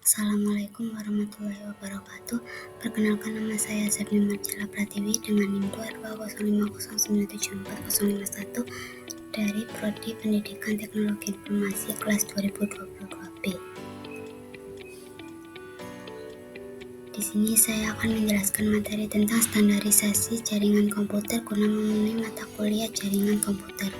Assalamualaikum warahmatullahi wabarakatuh. Perkenalkan, nama saya Sabni Marcella Pratiwi dengan NIM 22050974051 dari Prodi Pendidikan Teknologi Informasi kelas 2022B. Di sini saya akan menjelaskan materi tentang standarisasi jaringan komputer guna memenuhi mata kuliah jaringan komputer.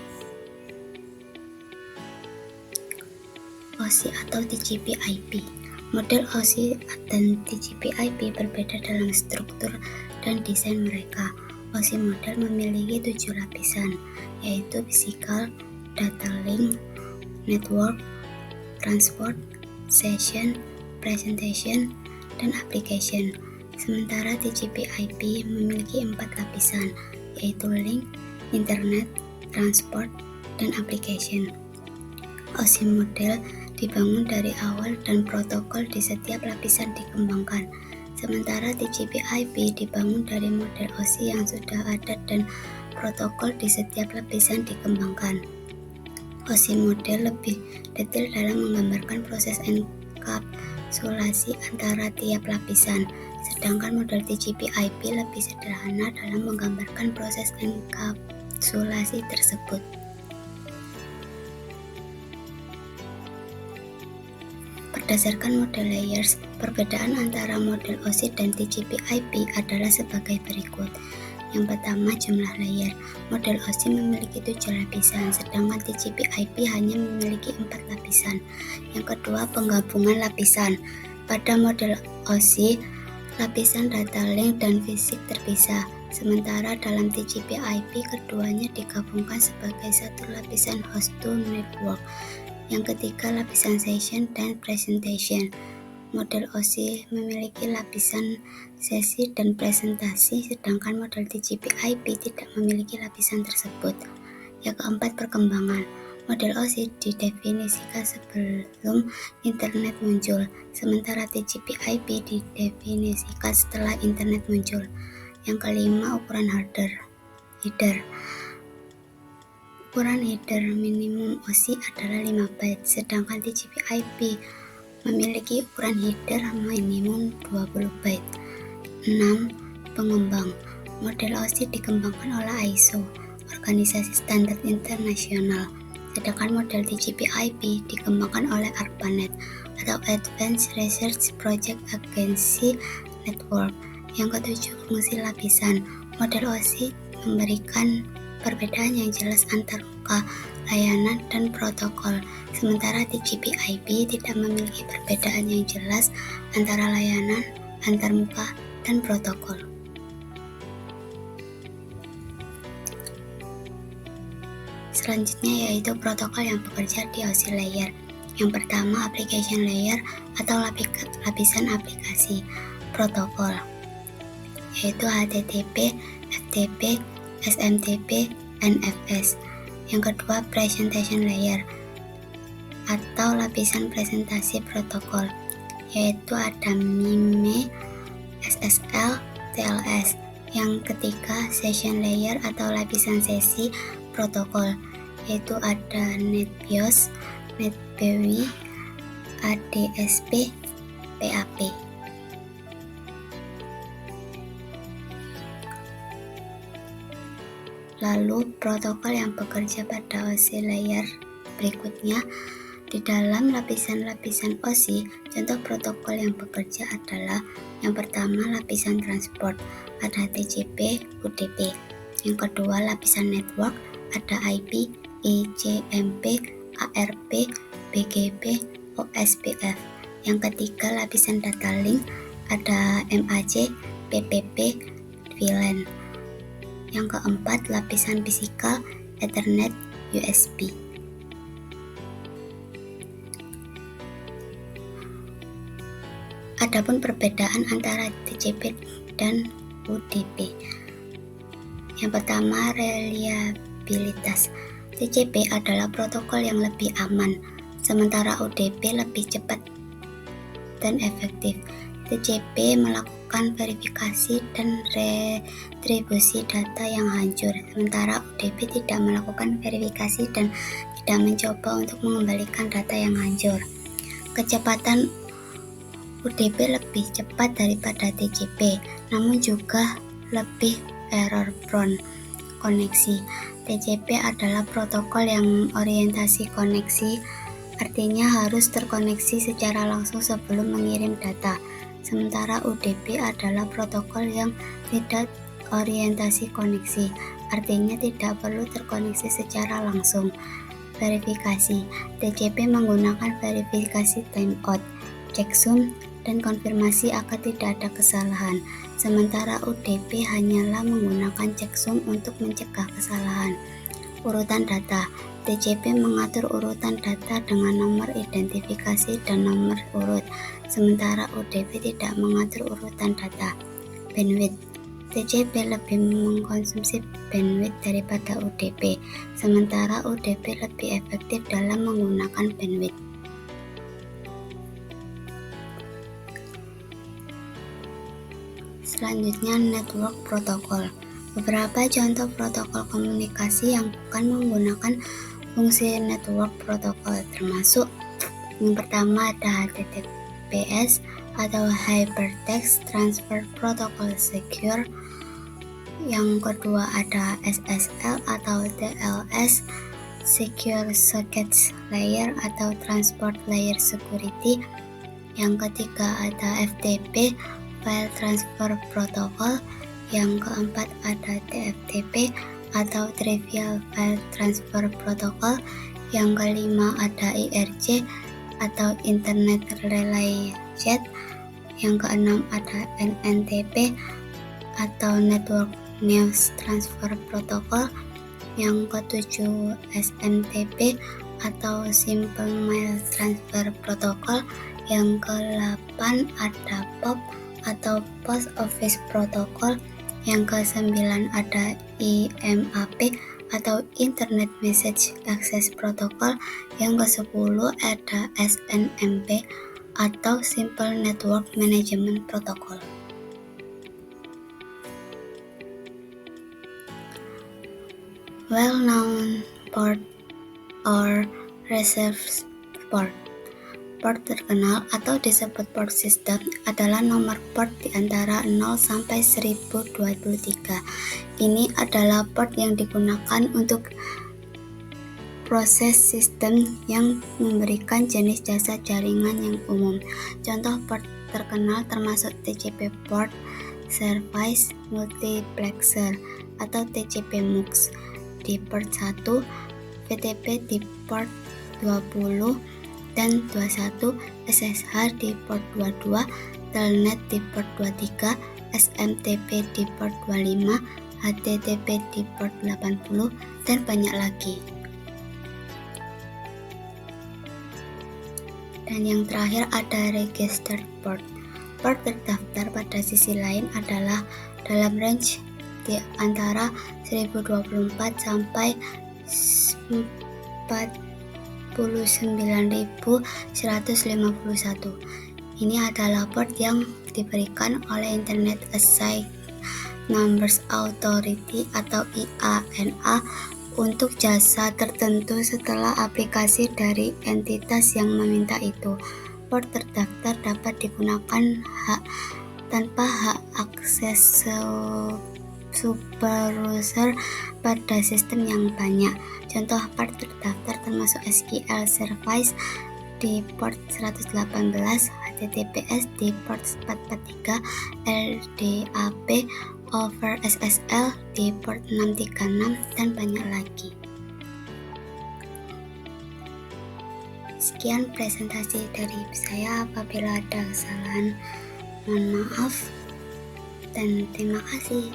OSI atau TCP/IP. Model OSI dan TCP/IP berbeda dalam struktur dan desain mereka. OSI model memiliki 7 lapisan, yaitu Physical, Data Link, Network, Transport, Session, Presentation, dan Application. Sementara TCP/IP memiliki 4 lapisan, yaitu Link, Internet, Transport, dan Application. OSI model dibangun dari awal dan protokol di setiap lapisan dikembangkan. Sementara TCP/IP dibangun dari model OSI yang sudah ada dan protokol di setiap lapisan dikembangkan. OSI model lebih detail dalam menggambarkan proses enkapsulasi antara tiap lapisan, sedangkan model TCP/IP lebih sederhana dalam menggambarkan proses enkapsulasi tersebut. Berdasarkan model layers, perbedaan antara model OSI dan TCP/IP adalah sebagai berikut. Yang pertama, jumlah layer. Model OSI memiliki 7 lapisan, sedangkan TCP/IP hanya memiliki 4 lapisan. Yang kedua, penggabungan lapisan. Pada model OSI, lapisan data link dan fisik terpisah, sementara dalam TCP/IP keduanya digabungkan sebagai satu lapisan host to network. Yang ketiga, lapisan session dan presentation. Model OSI memiliki lapisan sesi dan presentasi, sedangkan model TCP/IP tidak memiliki lapisan tersebut. Yang keempat, perkembangan. Model OSI didefinisikan sebelum internet muncul, sementara TCP/IP didefinisikan setelah internet muncul. Yang kelima, ukuran header. Ukuran header minimum OSI adalah 5 byte, sedangkan TCP/IP memiliki ukuran header minimum 20 byte. 6. Pengembang. Model OSI dikembangkan oleh ISO, Organisasi Standar Internasional, sedangkan model TCP/IP dikembangkan oleh ARPANET atau Advanced Research Project Agency Network. Yang ketujuh, fungsi lapisan. Model OSI memberikan perbedaan yang jelas antar muka, layanan, dan protokol, sementara TCP/IP tidak memiliki perbedaan yang jelas antara layanan, antar muka, dan protokol. Selanjutnya yaitu protokol yang bekerja di OSI layer. Yang pertama, application layer atau lapisan aplikasi. Protokol yaitu HTTP, FTP, SMTP, NFS. Yang kedua, presentation layer atau lapisan presentasi protokol, yaitu ada MIME, SSL, TLS. Yang ketiga, session layer atau lapisan sesi protokol, yaitu ada NetBIOS, NetBEWI, ADSP, PAP. Lalu, protokol yang bekerja pada OSI layer berikutnya. Di dalam lapisan-lapisan OSI, contoh protokol yang bekerja adalah yang pertama, lapisan transport, ada TCP, UDP. Yang kedua, lapisan network, ada IP, ICMP, ARP, BGP, OSPF. Yang ketiga, lapisan data link, ada MAC, PPP, VLAN. Yang keempat, lapisan fisikal, Ethernet, USB. Adapun perbedaan antara TCP dan UDP. Yang pertama, reliabilitas. TCP adalah protokol yang lebih aman, sementara UDP lebih cepat dan efektif. TCP melakukan verifikasi dan retribusi data yang hancur, sementara UDP tidak melakukan verifikasi dan tidak mencoba untuk mengembalikan data yang hancur. Kecepatan UDP lebih cepat daripada TCP, namun juga lebih error prone koneksi. TCP adalah protokol yang orientasi koneksi, artinya harus terkoneksi secara langsung sebelum mengirim data. Sementara UDP adalah protokol yang tidak orientasi koneksi, artinya tidak perlu terkoneksi secara langsung. Verifikasi. TCP menggunakan verifikasi timeout, checksum, dan konfirmasi agar tidak ada kesalahan. Sementara UDP hanyalah menggunakan checksum untuk mencegah kesalahan. Urutan data. TCP mengatur urutan data dengan nomor identifikasi dan nomor urut, sementara UDP tidak mengatur urutan data. Bandwidth. TCP lebih mengkonsumsi bandwidth daripada UDP, sementara UDP lebih efektif dalam menggunakan bandwidth. Selanjutnya, network protokol. Beberapa contoh protokol komunikasi yang bukan menggunakan fungsi network protokol termasuk yang pertama ada HTTPS atau Hypertext Transfer Protocol Secure. Yang kedua ada SSL atau TLS, Secure Sockets Layer atau Transport Layer Security. Yang ketiga ada FTP, File Transfer Protocol. Yang keempat ada TFTP atau Trivial File Transfer Protocol. Yang kelima ada IRC atau Internet Relay Chat. Yang keenam ada NNTP atau Network News Transfer Protocol. Yang ketujuh SMTP atau Simple Mail Transfer Protocol. Yang ke-8 ada POP atau Post Office Protocol. Yang ke-9 ada IMAP atau Internet Message Access Protocol. Yang ke-10 ada SNMP atau Simple Network Management Protocol. Well-known port or reserved port. Port terkenal atau disebut port system adalah nomor port di antara 0 sampai 1023. Ini adalah port yang digunakan untuk proses sistem yang memberikan jenis jasa jaringan yang umum. Contoh port terkenal termasuk TCP Port Service Multiplexer atau TCP-MUX di port 1, VTP di port 20 dan 21, SSH di port 22, Telnet di port 23, SMTP di port 25, HTTP di port 80, dan banyak lagi. Dan yang terakhir ada registered port. Port terdaftar pada sisi lain adalah dalam range di antara 1024 sampai 49.151. Ini adalah port yang diberikan oleh Internet Assigned Numbers Authority atau IANA untuk jasa tertentu setelah aplikasi dari entitas yang meminta itu. Port terdaftar dapat digunakan tanpa hak akses superuser pada sistem yang banyak. Contoh port terdaftar termasuk SQL Service di port 118, HTTPS di port 443, LDAP over SSL di port 636, dan banyak lagi. Sekian presentasi dari saya. Apabila ada kesalahan, mohon maaf dan terima kasih.